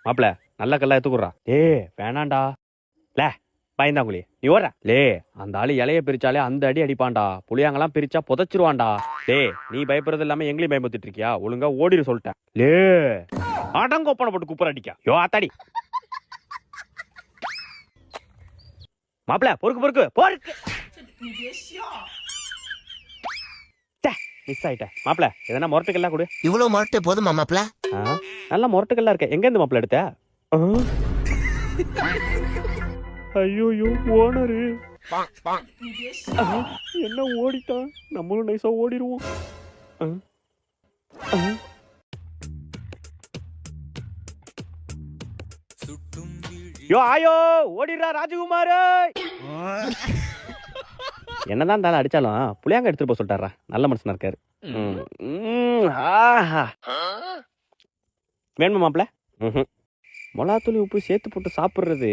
மாப்பிள நல்ல கல்லா எடுத்துக்குறா. வேணாண்டா லே பயந்தாங்குழி நீ ஓடுற லே. அந்த ஆளு இலைய பிரிச்சாலே அந்த அடி அடிப்பான்டா. புளியாங்கெல்லாம் பிரிச்சா புதைச்சிருவான்டா. லே நீ பயப்படுறது இல்லாம எங்களையும் பயமுறுத்திட்டு இருக்கியா? ஒழுங்கா ஓடிரு சொல்லிட்டேன். லே ஆட்டங்கோப்பனை போட்டு குப்புற அடிக்கா. யோ ஆத்தாடி மாப்பிள பொறுக்கு மிஸ் ஆயிட்டேன். மாப்பிள எதனா முரட்டுக்கெல்லாம் கொடு. இவ்வளவு முரட்டு போதுமா மாப்பிள? நல்லா முரட்டுக்கெல்லாம் இருக்க. எங்க இருந்து மாப்பிள எடுத்த? ஐயோ ஓனரு என்ன ஓடிட்டான். நம்மளும் நைஸா ஓடிடுவோம். யோ ஆயோ ஓடிடுறா ராஜகுமார். என்னதான் இருந்தாலும் அடிச்சாலும் புளியாங்க எடுத்துட்டு போக சொல்லிட்டாரா. நல்ல மனுஷனா இருக்காரு. வேணுமா மாப்பிள? மிளகாத்தூள் உப்பு சேர்த்து போட்டு சாப்பிடுறது